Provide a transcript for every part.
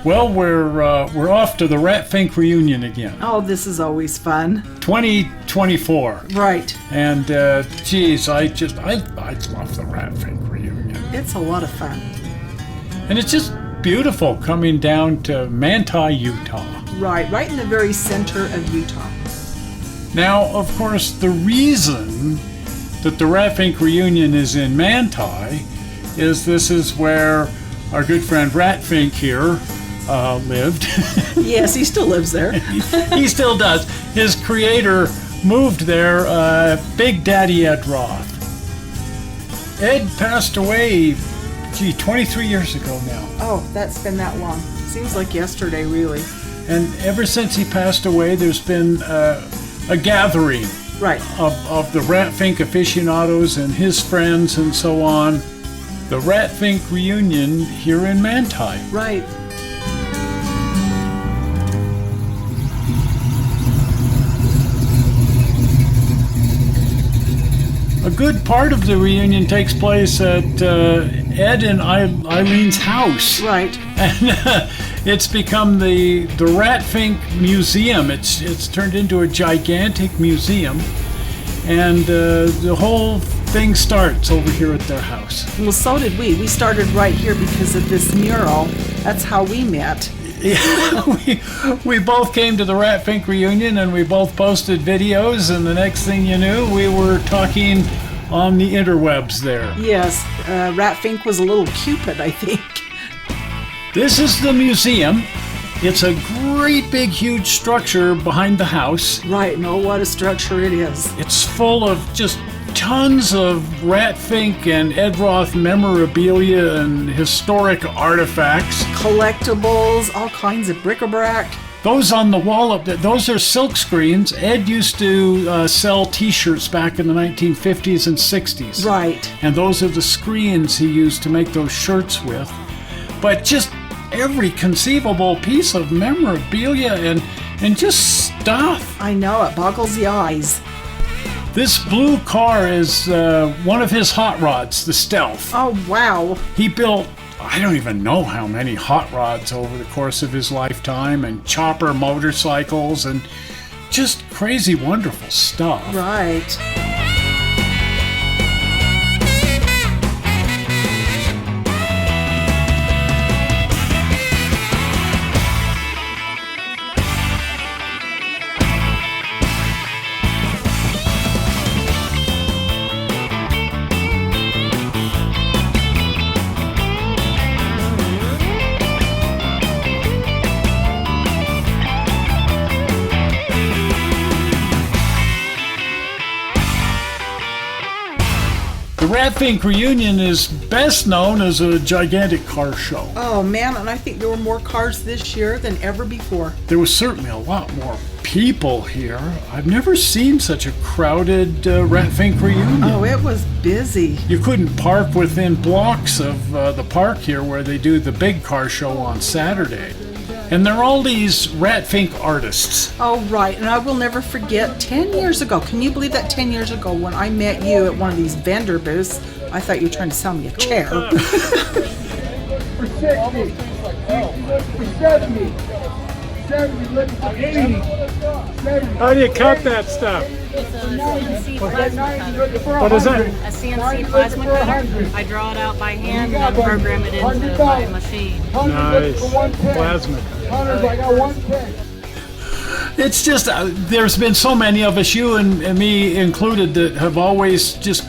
Well, we're off to the Rat Fink Reunion again. Oh, this is always fun. 2024. Right. And geez, I love the Rat Fink Reunion. It's a lot of fun. And it's just beautiful coming down to Manti, Utah. Right in the very center of Utah. Now, of course, the reason that the Rat Fink Reunion is in Manti is this is where our good friend Rat Fink here lived. Yes, he still lives there. He still does. His creator moved there, Big Daddy Ed Roth. Ed passed away, 23 years ago now. Oh, that's been that long. Seems like yesterday, really. And ever since he passed away, there's been a gathering of the Rat Fink aficionados and his friends and so on. The Rat Fink Reunion here in Manti. Right. A good part of the reunion takes place at Ed and Ilean's house. Right. And it's become the Rat Fink Museum. It's turned into a gigantic museum. And the whole thing starts over here at their house. Well, so did we. We started right here because of this mural. That's how we met. Yeah, we both came to the Rat Fink Reunion and we both posted videos, and the next thing you knew, we were talking on the interwebs there. Yes, Rat Fink was a little Cupid, I think. This is the museum. It's a great big huge structure behind the house. Right, no, what a structure it is. It's full of just tons of Rat Fink and Ed Roth memorabilia and historic artifacts. Collectibles, all kinds of bric-a-brac. Those on the wall up there, those are silk screens. Ed used to sell t-shirts back in the 1950s and 60s. Right. And those are the screens he used to make those shirts with. But just every conceivable piece of memorabilia and just stuff. I know, it boggles the eyes. This blue car is one of his hot rods, the Stealth. Oh, wow. He built, I don't even know how many hot rods over the course of his lifetime, and chopper motorcycles and just crazy wonderful stuff. Right. The Rat Fink Reunion is best known as a gigantic car show. Oh man, and I think there were more cars this year than ever before. There was certainly a lot more people here. I've never seen such a crowded Rat Fink Reunion. Oh, it was busy. You couldn't park within blocks of the park here where they do the big car show on Saturday. And there are all these Rat Fink artists. Oh, right. And I will never forget 10 years ago. Can you believe that 10 years ago when I met you at one of these vendor booths, I thought you were trying to sell me a chair. For 60. For 70. 70. Looking for 80. 70. How do you cut that stuff? It's a CNC plasma cutter. What is that? A CNC plasma cutter. I draw it out by hand and then program it into my machine. Nice. Plasma cutter. I got 110. It's just, there's been so many of us, you and me included, that have always just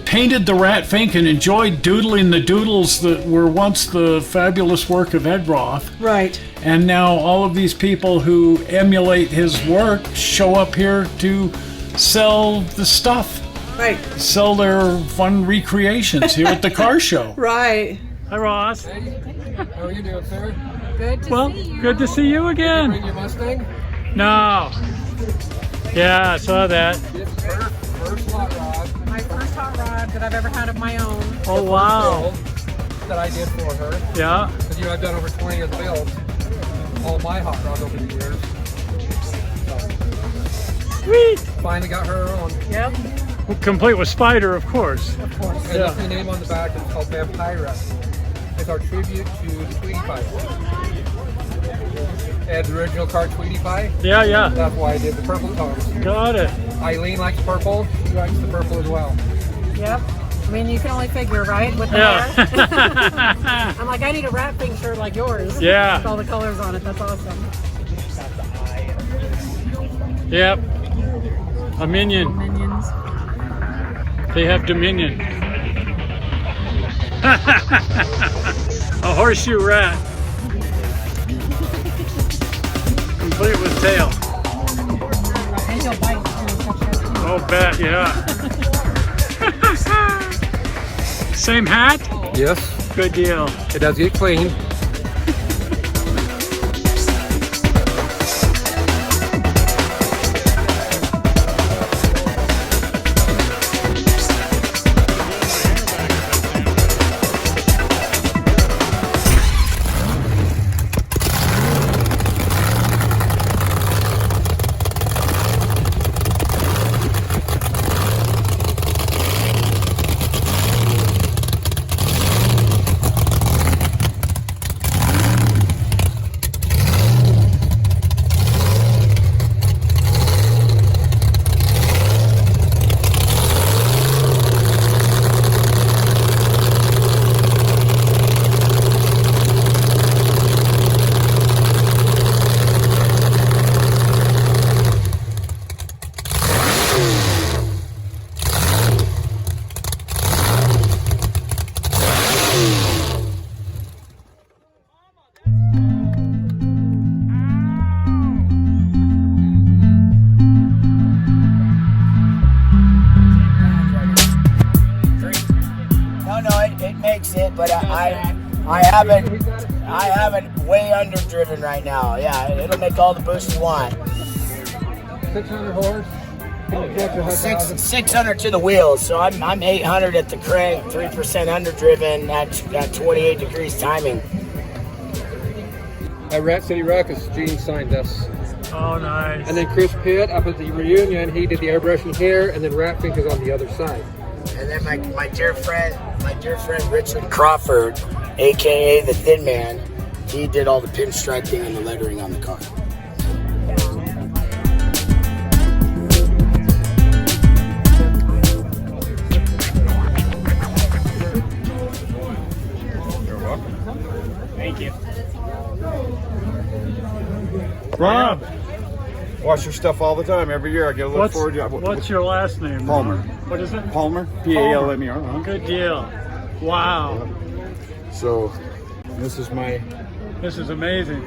painted the Rat Fink and enjoyed doodling the doodles that were once the fabulous work of Ed Roth. Right. And now all of these people who emulate his work show up here to sell the stuff. Right. Sell their fun recreations here at the car show. Right. Hi, Ross. How are you doing, sir? Good to see you. Good to see you Bring again. your Mustang? No. Yeah, I saw that. First hot rod. My first hot rod that I've ever had of my own. Oh, wow. That I did for her. Yeah. Because I've done over 20 of the builds. All my hot rods over the years. Sweet. Finally got her own. Yep. Complete with spider, of course. Of course. And look the name on the back, it's called Vampira. It's is our tribute to the Tweety Pie. Ed's original car, Tweety Pie. Yeah, yeah. That's why I did the purple tones. Got it. Ilean likes purple. She likes the purple as well. Yep. I mean, you can only figure, right? With the Yeah. hair. I'm like, I need a Rat Fink shirt like yours. Yeah. With all the colors on it. That's awesome. Yep. A minion. Minions. They have dominion. A horseshoe rat. Complete with tail. And he'll bite too. Oh, bet, yeah. Same hat? Yes. Good deal. It does get clean. But I haven't way underdriven right now. Yeah, it'll make all the boost you want. 600 horse. 600 to the wheels, so I'm 800 at the crank, 3% underdriven at 28 degrees timing. At Rat City Ruckus, Gene signed us. Oh, nice. And then Chris Pitt up at the reunion, he did the airbrushing here, and then Rat Fink is on the other side. And then my dear friend Richard Crawford, aka the Thin Man, he did all the pinstriping and the lettering on the car. You're welcome. Thank you. Rob, Wash your stuff all the time. Every year I get a little forward. what's your last name? Palmer. What is it? Palmer? P-A-L-M-E-R. Good deal. Wow. So this is my... This is amazing.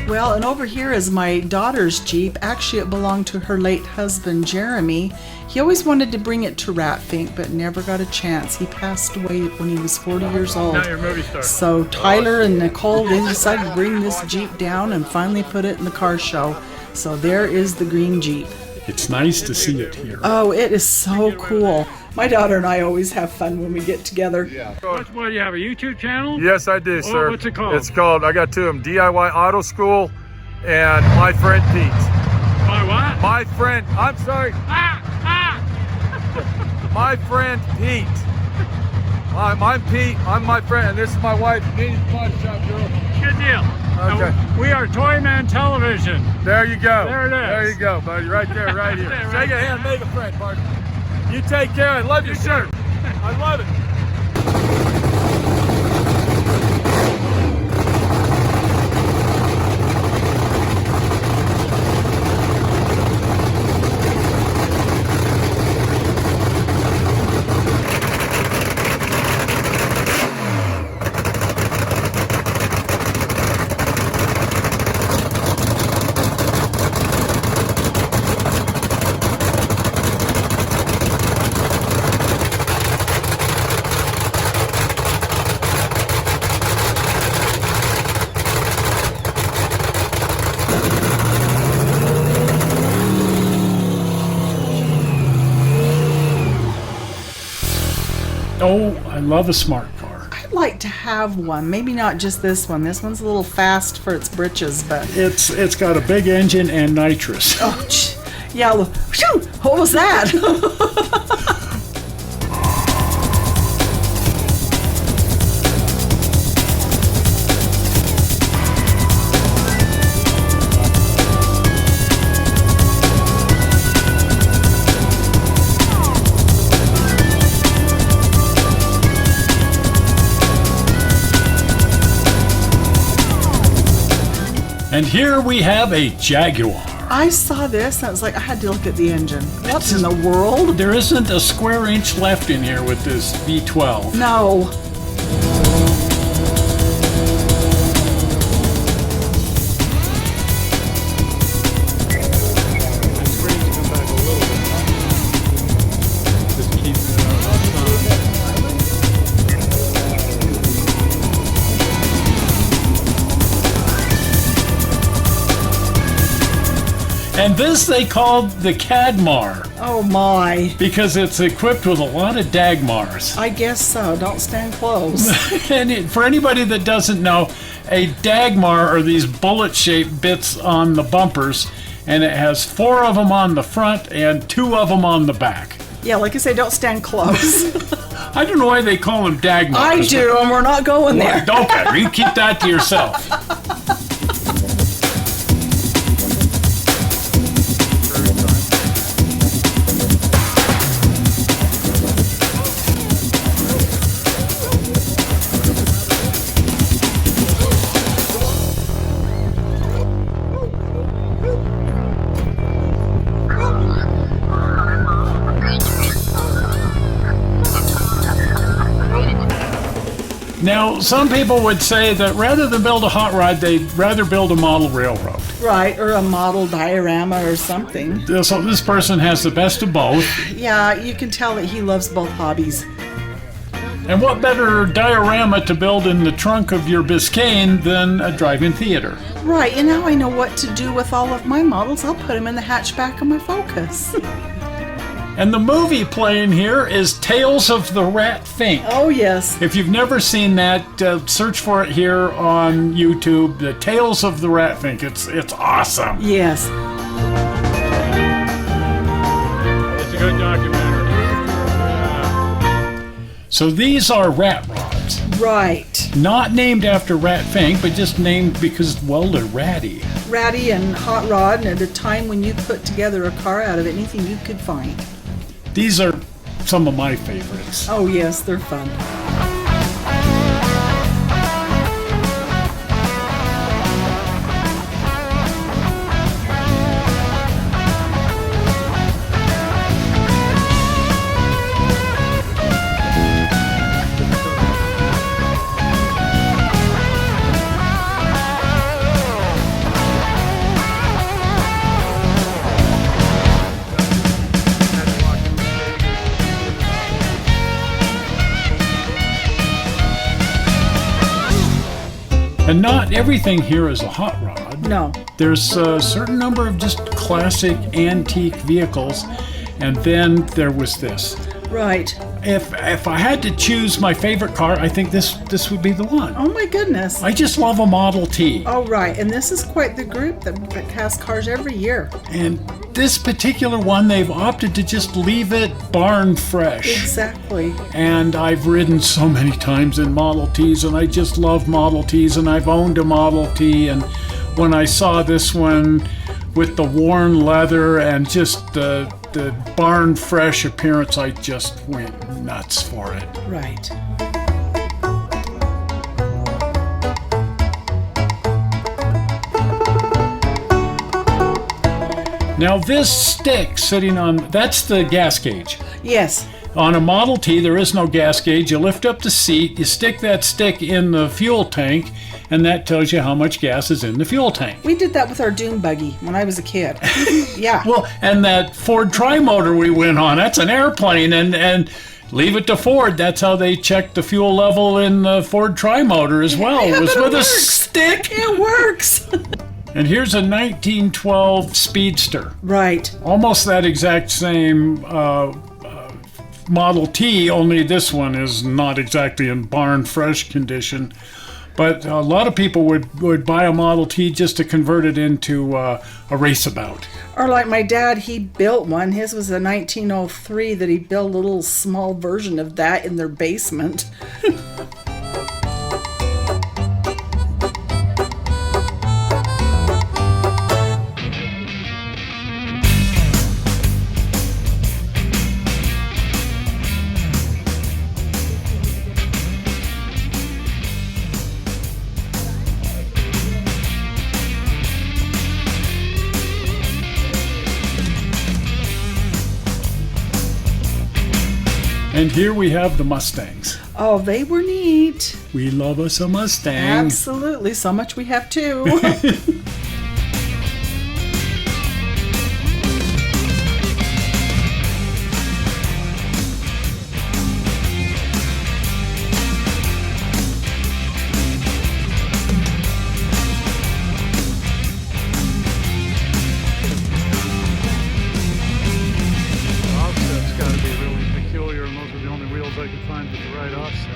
Well, and over here is my daughter's Jeep. Actually, it belonged to her late husband, Jeremy. He always wanted to bring it to Rat Fink, but never got a chance. He passed away when he was 40 years old. Now you're a movie star. So Tyler and Nicole, they decided to bring this Jeep down and finally put it in the car show. So there is the green Jeep. It's nice to see it here. Oh, it is so cool. My daughter and I always have fun when we get together. What do you have, a YouTube channel? Yes, I do, sir. What's it called? It's called, I got two of them, DIY Auto School and My Friend Pete. My what? My friend, I'm sorry. My friend Pete. I'm Pete, I'm my friend, and this is my wife, Minnie's Body Shop Girl. Good deal. Okay. Now, we are Toy Man Television. There you go. There it is. There you go, buddy, right there, right here. Right Shake a hand, make a friend, partner. You take care, I love your shirt. I love it. Oh, I love a smart car. I'd like to have one. Maybe not just this one. This one's a little fast for its britches, but It's got a big engine and nitrous. oh, yeah. Shoo, what was that? And here we have a Jaguar. I saw this and I was like, I had to look at the engine. What in the world? There isn't a square inch left in here with this V12. No. And this they called the Cadmar Oh my. because it's equipped with a lot of Dagmars. I guess so. Don't stand close. And for anybody that doesn't know, a Dagmar are these bullet-shaped bits on the bumpers, and it has 4 of them on the front and 2 of them on the back. Yeah, like I say, don't stand close. I don't know why they call them Dagmars. I do, and we're not going there. Okay, you keep that to yourself. Now, some people would say that rather than build a hot rod, they'd rather build a model railroad. Right, or a model diorama or something. So this person has the best of both. Yeah, you can tell that he loves both hobbies. And what better diorama to build in the trunk of your Biscayne than a drive-in theater? Right, and now I know what to do with all of my models. I'll put them in the hatchback of my Focus. And the movie playing here is Tales of the Rat Fink. Oh, yes. If you've never seen that, search for it here on YouTube. The Tales of the Rat Fink. It's awesome. Yes. It's a good documentary. So these are rat rods. Right. Not named after Rat Fink, but just named because, well, they're ratty. Ratty and hot rod, and at a time when you put together a car out of anything you could find. These are some of my favorites. Oh, yes, they're fun. And not everything here is a hot rod. No. There's a certain number of just classic antique vehicles, and then there was this. Right. If I had to choose my favorite car, I think this would be the one. Oh, my goodness. I just love a Model T. Oh, right. And this is quite the group that has cars every year. And this particular one, they've opted to just leave it barn fresh. Exactly. And I've ridden so many times in Model Ts, and I just love Model Ts, and I've owned a Model T, and when I saw this one with the worn leather and just the barn fresh appearance, I just went nuts for it. Right. Now this stick sitting on, that's the gas gauge. Yes. On a Model T, there is no gas gauge. You lift up the seat, you stick that stick in the fuel tank, and that tells you how much gas is in the fuel tank. We did that with our dune buggy when I was a kid. Yeah. Well, and that Ford Tri-Motor we went on, that's an airplane, and leave it to Ford. That's how they checked the fuel level in the Ford Tri-Motor as well. Yeah, It was but with a works. stick. It works. And here's a 1912 Speedster. Right. Almost that exact same Model T, only this one is not exactly in barn fresh condition. But a lot of people would buy a Model T just to convert it into a raceabout. Or like my dad, he built one. His was a 1903 that he built a little small version of that in their basement. And here we have the Mustangs. Oh, they were neat. We love us a Mustang. Absolutely. So much we have too. Offset's got to be really peculiar, and those are the only wheels I could find with the right offset.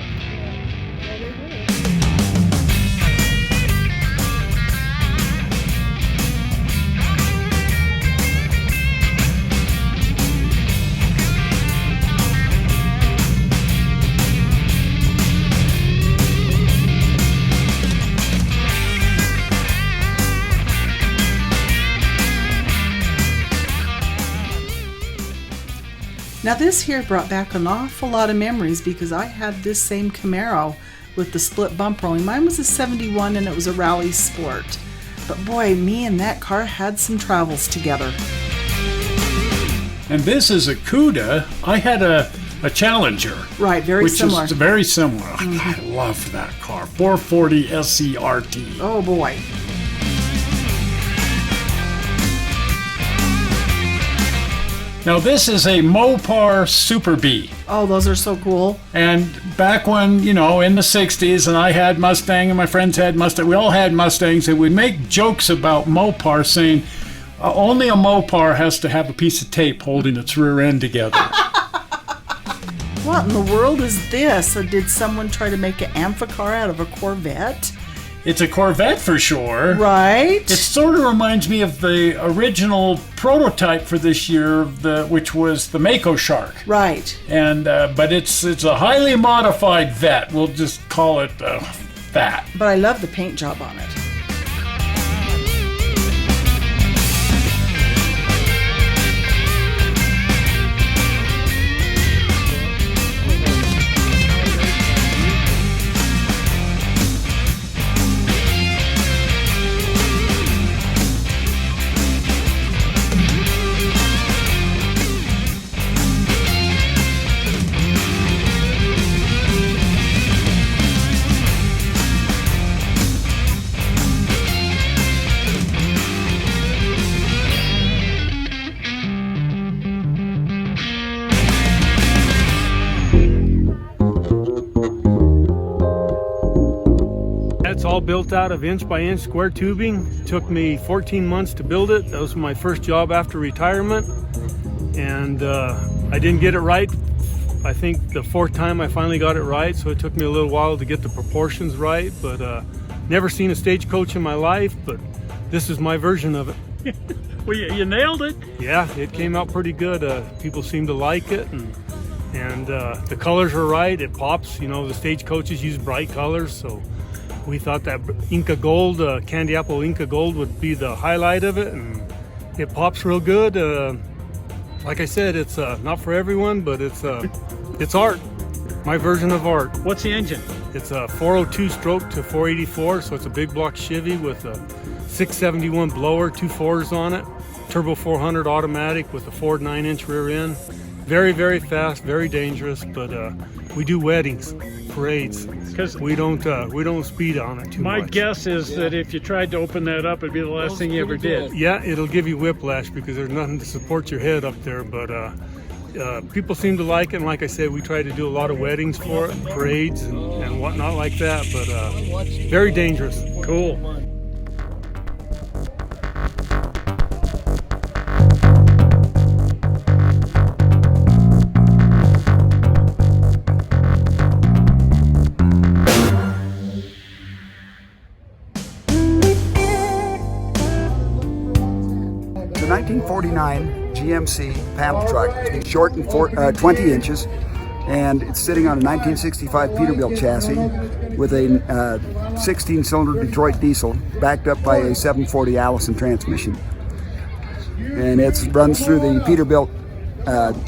Now this here brought back an awful lot of memories because I had this same Camaro with the split bumper. Only mine was a 71 and it was a rally sport. But boy, me and that car had some travels together. And this is a Cuda. I had a Challenger. Right, very which similar. is very similar. I love that car. 440 SCRT. Oh boy. Now this is a Mopar Super B. Oh, those are so cool. And back when, in the 60s, and I had Mustang and my friends had Mustang, we all had Mustangs, and we'd make jokes about Mopar saying, only a Mopar has to have a piece of tape holding its rear end together. What in the world is this? Or did someone try to make an amphicar out of a Corvette? It's a Corvette for sure. Right. It sort of reminds me of the original prototype for this year, which was the Mako Shark. Right. And but it's a highly modified vet. We'll just call it that. But I love the paint job on it. It's all built out of inch-by-inch square tubing. Took me 14 months to build it. That was my first job after retirement. And I didn't get it right. I think the fourth time I finally got it right, so it took me a little while to get the proportions right. But never seen a stagecoach in my life, but this is my version of it. Well, you nailed it. Yeah, it came out pretty good. People seem to like it, and the colors are right. It pops. The stagecoaches use bright colors, so we thought that Inca Gold, candy apple Inca Gold, would be the highlight of it, and it pops real good. Like I said, it's not for everyone, but it's art. My version of art. What's the engine? It's a 402 stroke to 484, so it's a big block Chevy with a 671 blower, 2 4s on it, turbo 400 automatic with a Ford 9-inch rear end. Very, very fast, very dangerous, but we do weddings, parades. Because we don't speed on it too my much. guess is that if you tried to open that up, it'd be the last thing you ever did. Yeah, it'll give you whiplash because there's nothing to support your head up there, but people seem to like it, and like I said, we try to do a lot of weddings for it, parades and whatnot like that, but very dangerous. Cool. 1949 GMC panel truck. It's short and 20 inches, and it's sitting on a 1965 Peterbilt chassis with a 16-cylinder Detroit diesel backed up by a 740 Allison transmission. And it runs through the Peterbilt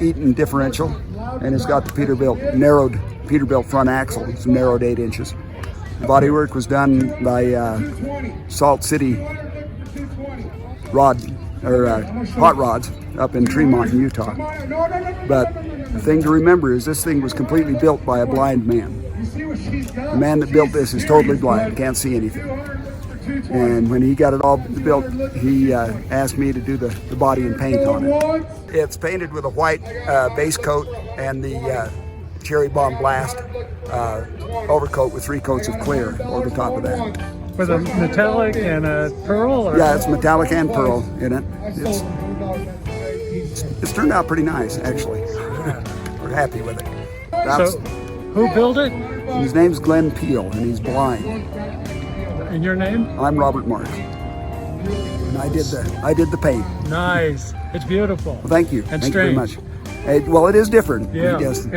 Eaton differential, and it's got the narrowed Peterbilt front axle. It's narrowed 8 inches. The bodywork was done by Salt City hot rods up in Tremont, Utah. But the thing to remember is this thing was completely built by a blind man. The man that built this is totally blind, can't see anything. And when he got it all built, he asked me to do the body and paint on it. It's painted with a white base coat and the Cherry Bomb Blast overcoat with 3 coats of clear over the top of that. With a metallic and a pearl? Or? Yeah, it's metallic and pearl in it. It's turned out pretty nice, actually. We're happy with it. So, who built it? His name's Glenn Peel, and he's blind. And your name? I'm Robert Mark. And I did the paint. Nice. It's beautiful. Well, thank you. And thank you very strange. much. Well, it is different. Yeah. Yes.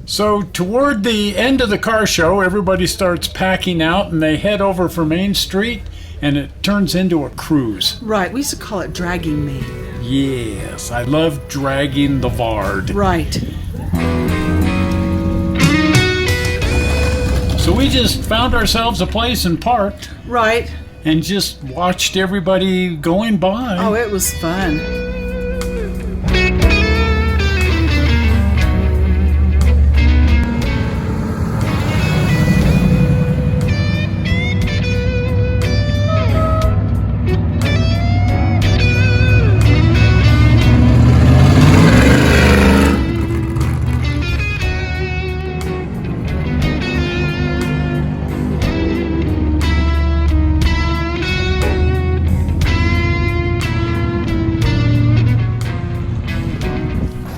So toward the end of the car show, everybody starts packing out and they head over for Main Street, and it turns into a cruise. Right. We used to call it dragging me. Yes, I love dragging the Vard. Right. So we just found ourselves a place and parked Right. and just watched everybody going by. Oh, it was fun.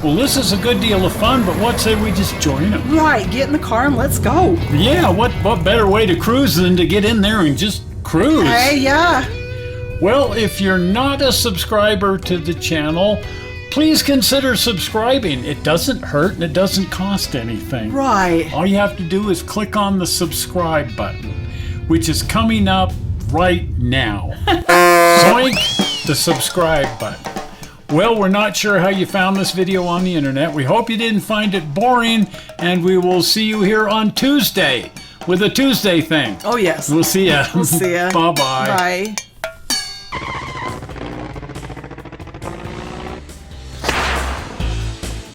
Well, this is a good deal of fun, but what say we just join them? Right. Get in the car and let's go. Yeah, what better way to cruise than to get in there and just cruise? Hey, yeah. Well, if you're not a subscriber to the channel, please consider subscribing. It doesn't hurt and it doesn't cost anything. Right. All you have to do is click on the subscribe button, which is coming up right now. Zoink, the subscribe button. Well, we're not sure how you found this video on the internet. We hope you didn't find it boring, and we will see you here on Tuesday with a Tuesday thing. Oh, yes. We'll see ya. We'll see ya. Bye-bye. Bye.